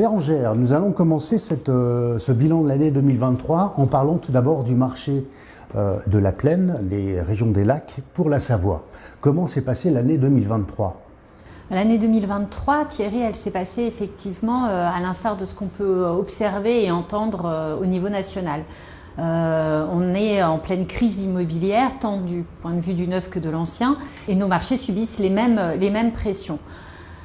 Bérengère, nous allons commencer ce bilan de l'année 2023 en parlant tout d'abord du marché de la Plaine, les régions des lacs, pour la Savoie. Comment s'est passée l'année 2023 ? L'année 2023, Thierry, elle s'est passée effectivement à l'instar de ce qu'on peut observer et entendre au niveau national. On est en pleine crise immobilière, tant du point de vue du neuf que de l'ancien, et nos marchés subissent les mêmes pressions.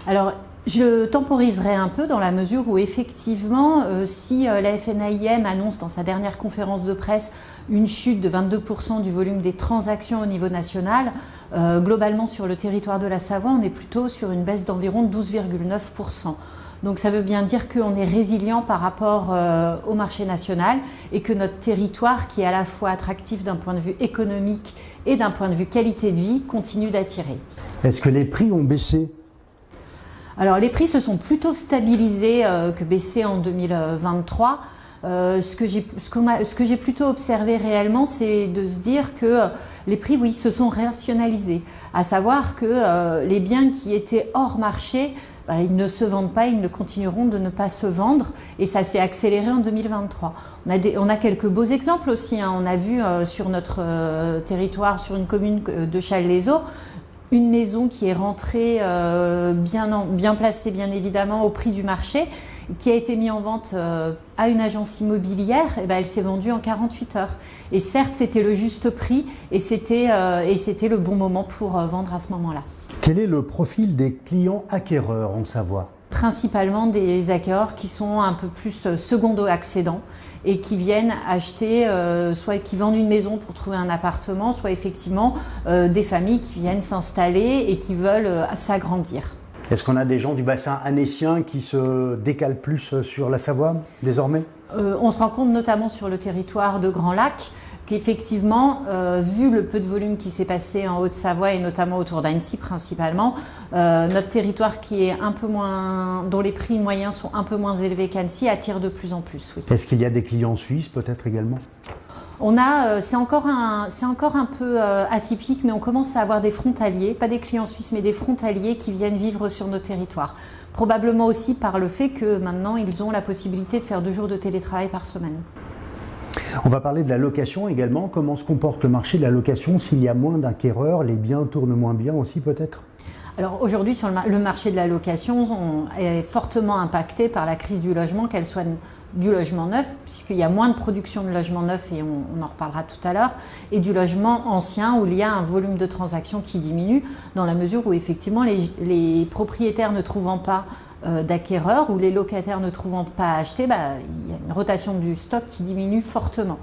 Alors, je temporiserai un peu dans la mesure où effectivement, si la FNAIM annonce dans sa dernière conférence de presse une chute de 22% du volume des transactions au niveau national, globalement sur le territoire de la Savoie, on est plutôt sur une baisse d'environ 12,9%. Donc ça veut bien dire qu'on est résilient par rapport au marché national et que notre territoire, qui est à la fois attractif d'un point de vue économique et d'un point de vue qualité de vie, continue d'attirer. Est-ce que les prix ont baissé ? Alors les prix se sont plutôt stabilisés que baissés en 2023. Ce que j'ai plutôt observé réellement, c'est de se dire que les prix, oui, se sont rationalisés. À savoir que les biens qui étaient hors marché, ils ne se vendent pas, ils ne continueront de ne pas se vendre, et ça s'est accéléré en 2023. On a quelques beaux exemples aussi, hein. On a vu sur notre territoire, sur une commune de Challes-les-Eaux, une maison qui est rentrée bien placée, bien évidemment, au prix du marché, qui a été mise en vente à une agence immobilière. Et elle s'est vendue en 48 heures. Et certes, c'était le juste prix et c'était le bon moment pour vendre à ce moment-là. Quel est le profil des clients acquéreurs en Savoie ? Principalement des acquéreurs qui sont un peu plus secondo-accédants et qui viennent acheter, soit qui vendent une maison pour trouver un appartement, soit effectivement des familles qui viennent s'installer et qui veulent s'agrandir. Est-ce qu'on a des gens du bassin annécien qui se décalent plus sur la Savoie désormais ? On se rend compte notamment sur le territoire de Grand Lac qu'effectivement, vu le peu de volume qui s'est passé en Haute-Savoie et notamment autour d'Annecy principalement, notre territoire qui est un peu moins, dont les prix moyens sont un peu moins élevés qu'Annecy, attire de plus en plus. Oui. Est-ce qu'il y a des clients suisses peut-être également ? On a, c'est encore un peu atypique, mais on commence à avoir des frontaliers, pas des clients suisses, mais des frontaliers qui viennent vivre sur nos territoires. Probablement aussi par le fait que maintenant ils ont la possibilité de faire 2 jours de télétravail par semaine. On va parler de la location également. Comment se comporte le marché de la location? S'il y a moins d'acquéreurs, les biens tournent moins bien aussi peut-être? Alors aujourd'hui, sur le marché de la location, on est fortement impacté par la crise du logement, qu'elle soit du logement neuf, puisqu'il y a moins de production de logements neufs, et on en reparlera tout à l'heure, et du logement ancien, où il y a un volume de transactions qui diminue, dans la mesure où effectivement les propriétaires ne trouvant pas d'acquéreurs ou les locataires ne trouvant pas à acheter, il y a une rotation du stock qui diminue fortement.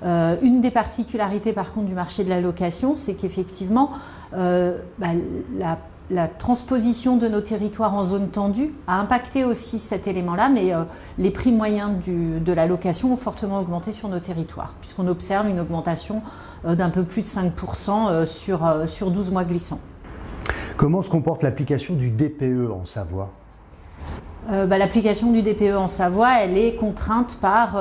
Une des particularités par contre du marché de la location, c'est qu'effectivement la transposition de nos territoires en zone tendue a impacté aussi cet élément-là, mais les prix moyens de la location ont fortement augmenté sur nos territoires, puisqu'on observe une augmentation d'un peu plus de 5% sur 12 mois glissants. Comment se comporte l'application du DPE en Savoie ? L'application du DPE en Savoie, elle est contrainte par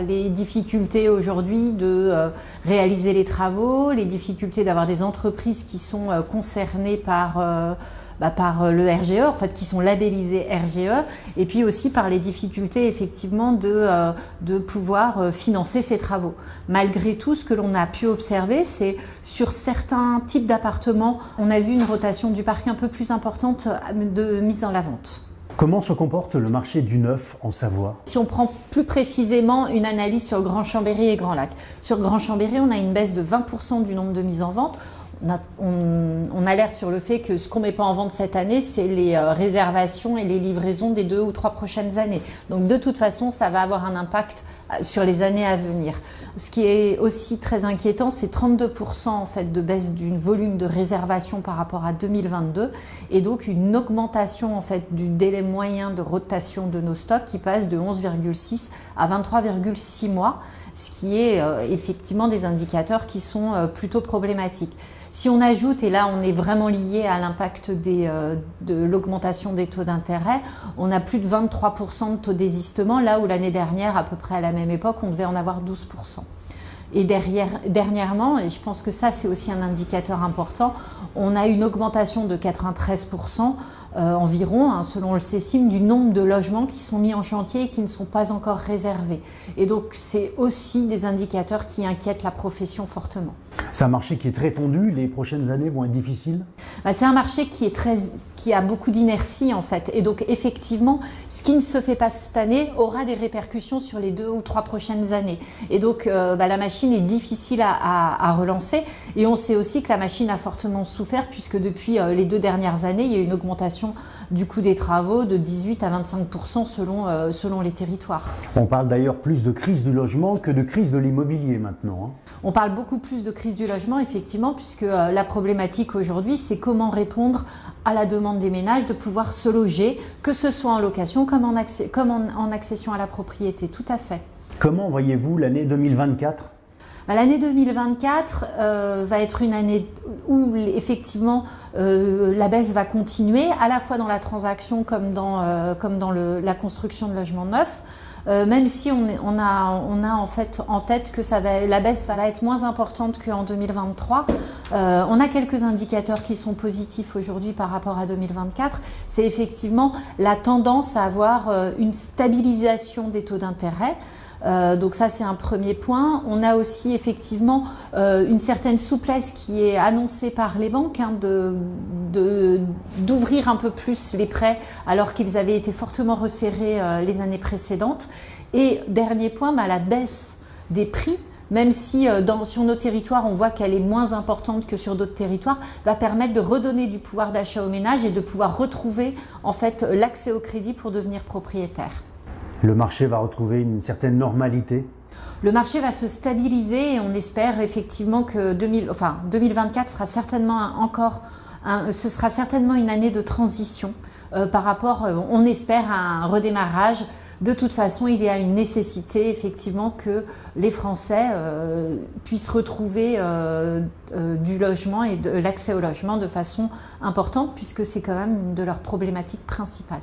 les difficultés aujourd'hui de réaliser les travaux, les difficultés d'avoir des entreprises qui sont concernées par le RGE, en fait, qui sont labellisées RGE, et puis aussi par les difficultés effectivement de pouvoir financer ces travaux. Malgré tout, ce que l'on a pu observer, c'est sur certains types d'appartements, on a vu une rotation du parc un peu plus importante de mise en la vente. Comment se comporte le marché du neuf en Savoie? Si on prend plus précisément une analyse sur Grand Chambéry et Grand Lac. Sur Grand Chambéry, on a une baisse de 20% du nombre de mises en vente. On alerte sur le fait que ce qu'on ne met pas en vente cette année, c'est les réservations et les livraisons des 2 ou 3 prochaines années. Donc de toute façon, ça va avoir un impact sur les années à venir. Ce qui est aussi très inquiétant, c'est 32% en fait de baisse du volume de réservation par rapport à 2022, et donc une augmentation en fait du délai moyen de rotation de nos stocks qui passe de 11,6 à 23,6 mois, ce qui est effectivement des indicateurs qui sont plutôt problématiques. Si on ajoute, et là on est vraiment lié à l'impact de l'augmentation des taux d'intérêt, on a plus de 23% de taux désistement, là où l'année dernière, à peu près à la même époque, on devait en avoir 12%. Et dernièrement, et je pense que ça c'est aussi un indicateur important, on a une augmentation de 93% environ, hein, selon le CECIM, du nombre de logements qui sont mis en chantier et qui ne sont pas encore réservés. Et donc c'est aussi des indicateurs qui inquiètent la profession fortement. C'est un marché qui est très tendu, les prochaines années vont être difficiles? C'est un marché qui a beaucoup d'inertie en fait. Et donc effectivement, ce qui ne se fait pas cette année aura des répercussions sur les 2 ou 3 prochaines années. Et donc la machine est difficile à relancer. Et on sait aussi que la machine a fortement souffert puisque depuis les 2 dernières années, il y a eu une augmentation du coût des travaux de 18 à 25% selon les territoires. On parle d'ailleurs plus de crise du logement que de crise de l'immobilier maintenant, hein. On parle beaucoup plus de crise du logement, effectivement, puisque la problématique aujourd'hui, c'est comment répondre à la demande des ménages de pouvoir se loger, que ce soit en location comme en accession à la propriété. Tout à fait. Comment voyez-vous l'année 2024 ? L'année 2024 va être une année où effectivement la baisse va continuer, à la fois dans la transaction comme dans la construction de logements neufs. Même si on a en fait en tête que la baisse va être moins importante qu'en 2023. On a quelques indicateurs qui sont positifs aujourd'hui par rapport à 2024. C'est effectivement la tendance à avoir une stabilisation des taux d'intérêt. Donc ça c'est un premier point. On a aussi effectivement une certaine souplesse qui est annoncée par les banques, hein, d'ouvrir un peu plus les prêts alors qu'ils avaient été fortement resserrés les années précédentes. Et dernier point, la baisse des prix, même si sur nos territoires on voit qu'elle est moins importante que sur d'autres territoires, va permettre de redonner du pouvoir d'achat aux ménages et de pouvoir retrouver en fait l'accès au crédit pour devenir propriétaire. Le marché va retrouver une certaine normalité? Le marché va se stabiliser et on espère effectivement que 2024 sera certainement ce sera certainement une année de transition par rapport, on espère, à un redémarrage. De toute façon, il y a une nécessité effectivement que les Français puissent retrouver du logement et de l'accès au logement de façon importante puisque c'est quand même une de leurs problématiques principales.